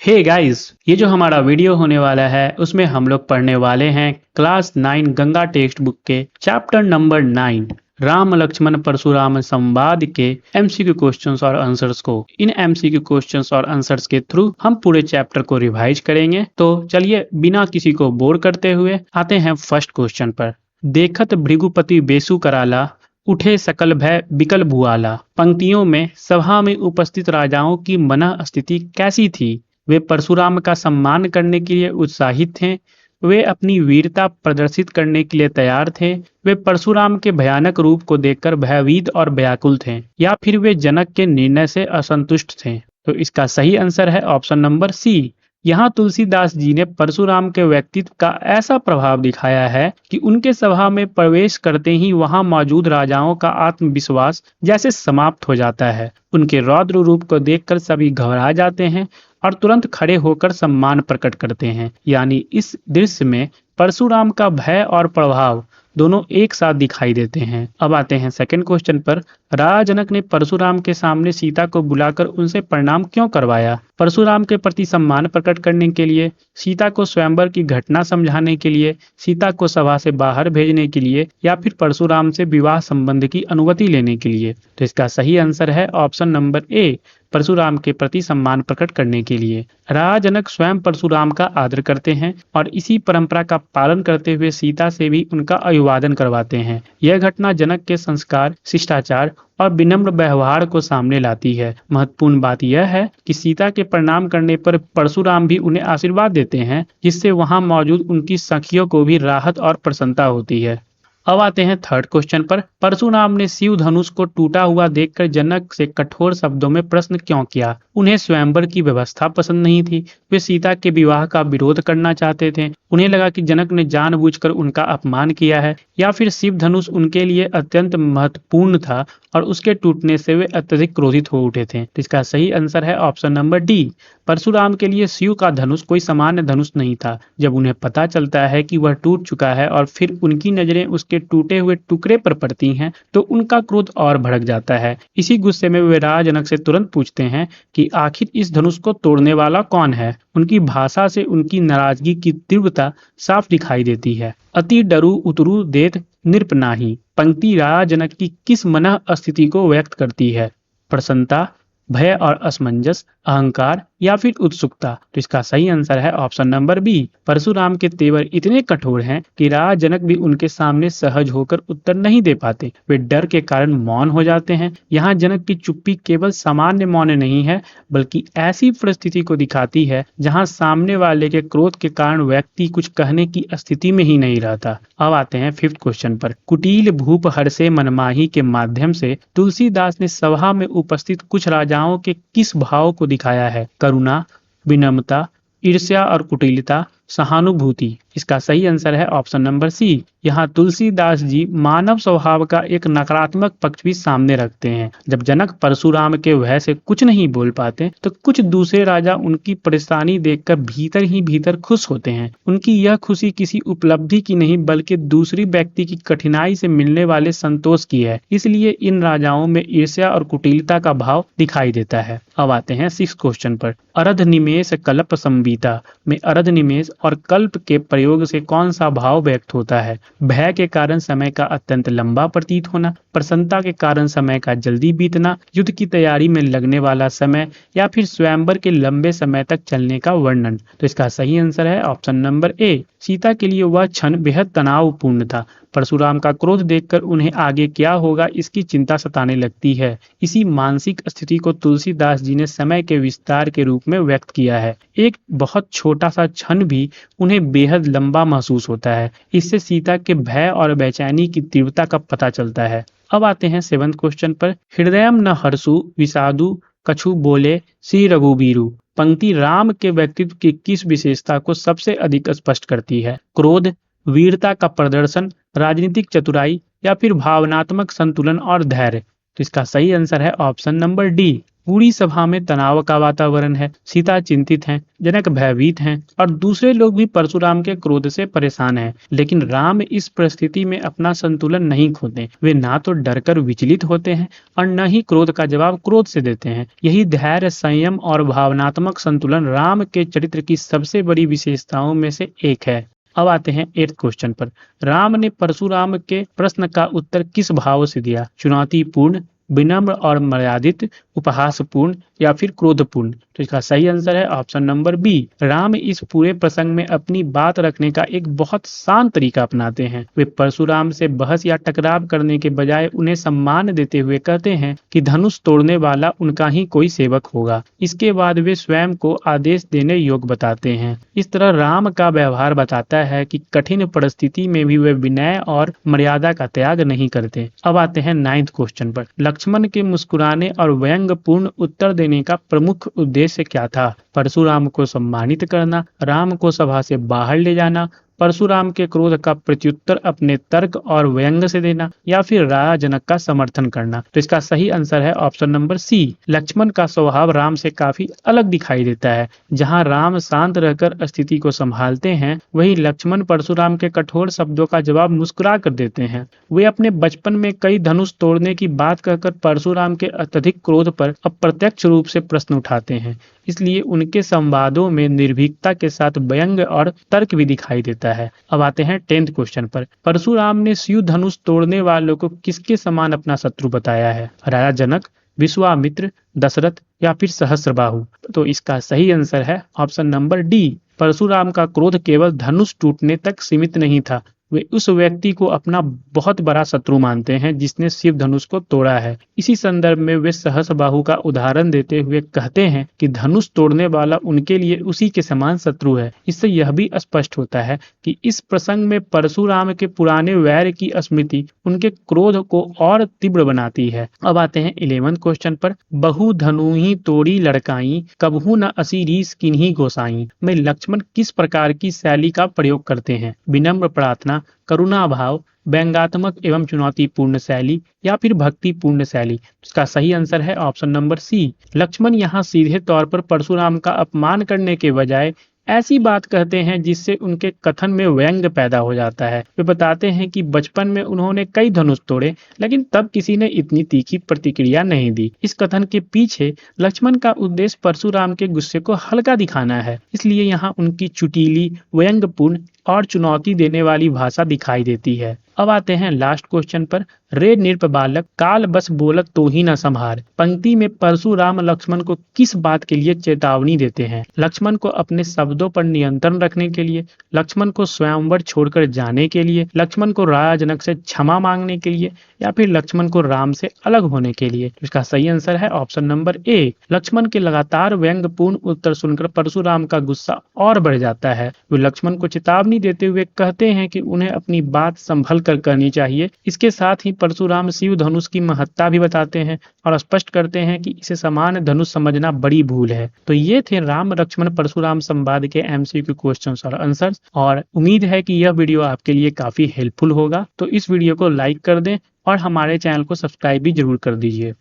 Hey guys, ये जो हमारा वीडियो होने वाला है उसमें हम लोग पढ़ने वाले हैं क्लास 9 गंगा टेक्स्ट बुक के चैप्टर नंबर 9 राम लक्ष्मण परशुराम संवाद के एमसीक्यू क्वेश्चंस और आंसर्स को। इन एमसीक्यू क्वेश्चंस और आंसर्स के थ्रू हम पूरे चैप्टर को रिवाइज करेंगे। तो चलिए बिना किसी को बोर करते हुए आते हैं फर्स्ट क्वेश्चन पर। देखत भृगुपति बेसु कराला, उठे सकल भय बिकल भुआला। पंक्तियों में सभा में उपस्थित राजाओं की मन स्थिति कैसी थी? वे परशुराम का सम्मान करने के लिए उत्साहित थे, वे अपनी वीरता प्रदर्शित करने के लिए तैयार थे, वे परशुराम के भयानक रूप को देखकर भयभीत और व्याकुल थे, या फिर वे जनक के निर्णय से असंतुष्ट थे। तो इसका सही आंसर है ऑप्शन नंबर सी। यहाँ तुलसीदास जी ने परशुराम के व्यक्तित्व का ऐसा प्रभाव दिखाया है कि उनके सभा में प्रवेश करते ही वहां मौजूद राजाओं का आत्मविश्वास जैसे समाप्त हो जाता है। उनके रौद्र रूप को देखकर सभी घबरा जाते हैं और तुरंत खड़े होकर सम्मान प्रकट करते हैं। यानी इस दृश्य में परशुराम का भय और प्रभाव दोनों एक साथ दिखाई देते हैं। अब आते हैं सेकंड क्वेश्चन पर। राजा जनक ने परशुराम के सामने सीता को बुलाकर उनसे प्रणाम क्यों करवाया? परशुराम के प्रति सम्मान प्रकट करने के लिए, सीता को स्वयंवर की घटना समझाने के लिए, सीता को सभा से बाहर भेजने के लिए, या फिर परशुराम से विवाह संबंध की अनुमति लेने के लिए? तो इसका सही आंसर है ऑप्शन नंबर ए, परशुराम के प्रति सम्मान प्रकट करने के लिए। राजा जनक स्वयं परशुराम का आदर करते हैं और इसी परंपरा का पालन करते हुए सीता से भी उनका अभिवादन करवाते हैं। यह घटना जनक के संस्कार, शिष्टाचार और विनम्र व्यवहार को सामने लाती है। महत्वपूर्ण बात यह है कि सीता के प्रणाम करने पर परशुराम भी उन्हें आशीर्वाद देते हैं, जिससे वहां मौजूद उनकी सखियों को भी राहत और प्रसन्नता होती है। अब आते हैं थर्ड क्वेश्चन पर। परशुराम ने शिव धनुष को टूटा हुआ देखकर जनक से कठोर शब्दों में प्रश्न क्यों किया? उन्हें स्वयंवर की व्यवस्था पसंद नहीं थी, वे सीता के विवाह का विरोध करना चाहते थे, उन्हें लगा कि जनक ने जानबूझकर उनका अपमान किया है, या फिर शिव धनुष उनके लिए अत्यंत महत्वपूर्ण था और उसके टूटने से वे अत्यधिक क्रोधित हो उठे थे। तो इसका सही आंसर है ऑप्शन नंबर डी। परशुराम के लिए शिव का धनुष कोई सामान्य धनुष नहीं था। जब उन्हें पता चलता है कि वह टूट चुका है और फिर उनकी नजरें उसके टूटे हुए टुकड़े पर पड़ती हैं, तो उनका क्रोध और भड़क जाता है। इसी गुस्से में वे राजा जनक से तुरंत पूछते हैं कि आखिर इस धनुष को तोड़ने वाला कौन है? उनकी भाषा से उनकी नाराजगी की तीव्रता साफ दिखाई देती है। अति डरू उतरू देत नृप नाही। पंक्ति राजा जनक की किस मन स्थिति को व्यक्त करती है? प्रसन्नता, भय और असमंजस, अहंकार, या फिर उत्सुकता? तो इसका सही आंसर है ऑप्शन नंबर बी। परशुराम के तेवर इतने कठोर हैं कि राजा जनक भी उनके सामने सहज होकर उत्तर नहीं दे पाते, वे डर के कारण मौन हो जाते हैं। यहाँ जनक की चुप्पी केवल सामान्य मौन नहीं है, बल्कि ऐसी परिस्थिति को दिखाती है जहाँ सामने वाले के क्रोध के कारण व्यक्ति कुछ कहने की स्थिति में ही नहीं रहता। अब आते हैं फिफ्थ क्वेश्चन पर। कुटिल भूप हर्षे मनमाही के माध्यम से तुलसीदास ने सभा में उपस्थित कुछ राजाओं के किस भाव को दिखाया है? करुणा, विनम्रता, ईर्ष्या और कुटिलता, सहानुभूति? इसका सही आंसर है ऑप्शन नंबर सी। यहाँ तुलसीदास जी मानव स्वभाव का एक नकारात्मक पक्ष भी सामने रखते हैं। जब जनक परशुराम के भय से कुछ नहीं बोल पाते, तो कुछ दूसरे राजा उनकी परेशानी देखकर भीतर ही भीतर खुश होते हैं। उनकी यह खुशी किसी उपलब्धि की नहीं, बल्कि दूसरी व्यक्ति की कठिनाई से मिलने वाले संतोष की है। इसलिए इन राजाओं में ईर्ष्या और कुटिलता का भाव दिखाई देता है। अब आते हैं सिक्स क्वेश्चन पर। अरध निमेष कल्प संविता में अरध निमेष और कल्प के प्रयोग से कौन सा भाव व्यक्त होता है? भय के कारण समय का अत्यंत लंबा प्रतीत होना, प्रसन्नता के कारण समय का जल्दी बीतना, युद्ध की तैयारी में लगने वाला समय, या फिर स्वयंवर के लंबे समय तक चलने का वर्णन? तो इसका सही आंसर है ऑप्शन नंबर ए। सीता के लिए वह क्षण बेहद तनावपूर्ण था। परशुराम का क्रोध देखकर उन्हें आगे क्या होगा इसकी चिंता सताने लगती है। इसी मानसिक स्थिति को तुलसीदास जी ने समय के विस्तार के रूप में व्यक्त किया है। एक बहुत छोटा सा क्षण भी उन्हें बेहद लंबा महसूस होता है। इससे सीता के भय और बेचैनी की तीव्रता का पता चलता है। अब आते हैं सेवंथ क्वेश्चन पर। हृदयम न हर्षु विषादु कछु बोले श्री रघुबीरु। पंक्ति राम के व्यक्तित्व की किस विशेषता को सबसे अधिक स्पष्ट करती है? क्रोध, वीरता का प्रदर्शन, राजनीतिक चतुराई, या फिर भावनात्मक संतुलन और धैर्य? तो इसका सही आंसर है ऑप्शन नंबर डी। पूरी सभा में तनाव का वातावरण है, सीता चिंतित हैं, जनक भयभीत हैं और दूसरे लोग भी परशुराम के क्रोध से परेशान हैं। लेकिन राम इस परिस्थिति में अपना संतुलन नहीं खोते। वे ना तो डरकर विचलित होते हैं और न ही क्रोध का जवाब क्रोध से देते हैं। यही धैर्य, संयम और भावनात्मक संतुलन राम के चरित्र की सबसे बड़ी विशेषताओं में से एक है। अब आते हैं 8th क्वेश्चन पर। राम ने परशुराम के प्रश्न का उत्तर किस भाव से दिया? चुनौतीपूर्ण, विनम्र और मर्यादित, उपहासपूर्ण या फिर क्रोधपूर्ण? तो इसका सही आंसर है ऑप्शन नंबर बी। राम इस पूरे प्रसंग में अपनी बात रखने का एक बहुत शांत तरीका अपनाते हैं। वे परशुराम से बहस या टकराव करने के बजाय उन्हें सम्मान देते हुए कहते हैं कि धनुष तोड़ने वाला उनका ही कोई सेवक होगा। इसके बाद वे स्वयं को आदेश देने योग्य बताते हैं। इस तरह राम का व्यवहार बताता है कि कठिन परिस्थिति में भी वे विनय और मर्यादा का त्याग नहीं करते। अब आते हैं 9th क्वेश्चन पर। लक्ष्मण के मुस्कुराने और व्यंग्यपूर्ण उत्तर देने का प्रमुख उद्देश्य क्या था? परशुराम को सम्मानित करना, राम को सभा से बाहर ले जाना, परशुराम के क्रोध का प्रत्युत्तर अपने तर्क और व्यंग से देना या फिर राजा जनक का समर्थन करना? तो इसका सही आंसर है ऑप्शन नंबर सी। लक्ष्मण का स्वभाव राम से काफी अलग दिखाई देता है। जहां राम शांत रहकर स्थिति को संभालते हैं, वहीं लक्ष्मण परशुराम के कठोर शब्दों का जवाब मुस्कुरा कर देते हैं। वे अपने बचपन में कई धनुष तोड़ने की बात कहकर परशुराम के अत्यधिक क्रोध पर अप्रत्यक्ष रूप से प्रश्न उठाते हैं। इसलिए उनके संवादों में निर्भीकता के साथ व्यंग्य और तर्क भी दिखाई देता है। अब आते हैं 10th क्वेश्चन पर। परशुराम ने शिव धनुष तोड़ने वालों को किसके समान अपना शत्रु बताया है? राजा जनक, विश्वामित्र, दशरथ या फिर सहस्त्रबाहु? तो इसका सही आंसर है ऑप्शन नंबर डी। परशुराम का क्रोध केवल धनुष टूटने तक सीमित नहीं था। वे उस व्यक्ति को अपना बहुत बड़ा शत्रु मानते हैं जिसने शिव धनुष को तोड़ा है। इसी संदर्भ में वे सहस्त्रबाहु का उदाहरण देते हुए कहते हैं कि धनुष तोड़ने वाला उनके लिए उसी के समान शत्रु है। इससे यह भी स्पष्ट होता है कि इस प्रसंग में परशुराम के पुराने वैर की स्मृति उनके क्रोध को और तीव्र बनाती है। अब आते हैं 11th क्वेश्चन पर। बहु धनु ही तोड़ी लड़काई, कबहू न असी रीस किन्हीं गोसाई में लक्ष्मण किस प्रकार की शैली का प्रयोग करते हैं? विनम्र प्रार्थना, करुणा भाव, व्यंग्यात्मक एवं चुनौतीपूर्ण शैली या फिर भक्तिपूर्ण शैली? इसका सही आंसर है ऑप्शन नंबर सी। लक्ष्मण यहाँ सीधे तौर पर परशुराम का अपमान करने के बजाय ऐसी बात कहते हैं जिससे उनके कथन में व्यंग्य पैदा हो जाता है। वे बताते हैं कि बचपन में उन्होंने कई धनुष तोड़े, लेकिन तब किसी ने इतनी तीखी प्रतिक्रिया नहीं दी। इस कथन के पीछे लक्ष्मण का उद्देश्य परशुराम के गुस्से को हल्का दिखाना है। इसलिए यहाँ उनकी चुटीली, व्यंग्यपूर्ण और चुनौती देने वाली भाषा दिखाई देती है। अब आते हैं लास्ट क्वेश्चन पर। रे नृप बालक, काल बस बोलक तो ही न संभार पंक्ति में परशुराम लक्ष्मण को किस बात के लिए चेतावनी देते हैं? लक्ष्मण को अपने शब्दों पर नियंत्रण रखने के लिए, लक्ष्मण को स्वयंवर छोड़कर जाने के लिए, लक्ष्मण को राजा जनक से क्षमा मांगने के लिए या फिर लक्ष्मण को राम से अलग होने के लिए? इसका सही आंसर है ऑप्शन नंबर ए। लक्ष्मण के लगातार व्यंग्यपूर्ण उत्तर सुनकर परशुराम का गुस्सा और बढ़ जाता है। वे लक्ष्मण को चेतावनी देते हुए कहते हैं कि उन्हें अपनी बात संभल कर करनी चाहिए। इसके साथ ही परशुराम शिव धनुष की महत्ता भी बताते हैं और स्पष्ट करते हैं कि इसे समान धनुष समझना बड़ी भूल है। तो ये थे राम लक्ष्मण परशुराम संवाद के MCQ क्वेश्चंस और आंसर्स, और उम्मीद है कि यह वीडियो आपके लिए काफी हेल्पफुल होगा। तो इस वीडियो को लाइक कर दें और हमारे चैनल को सब्सक्राइब भी जरूर कर दीजिए।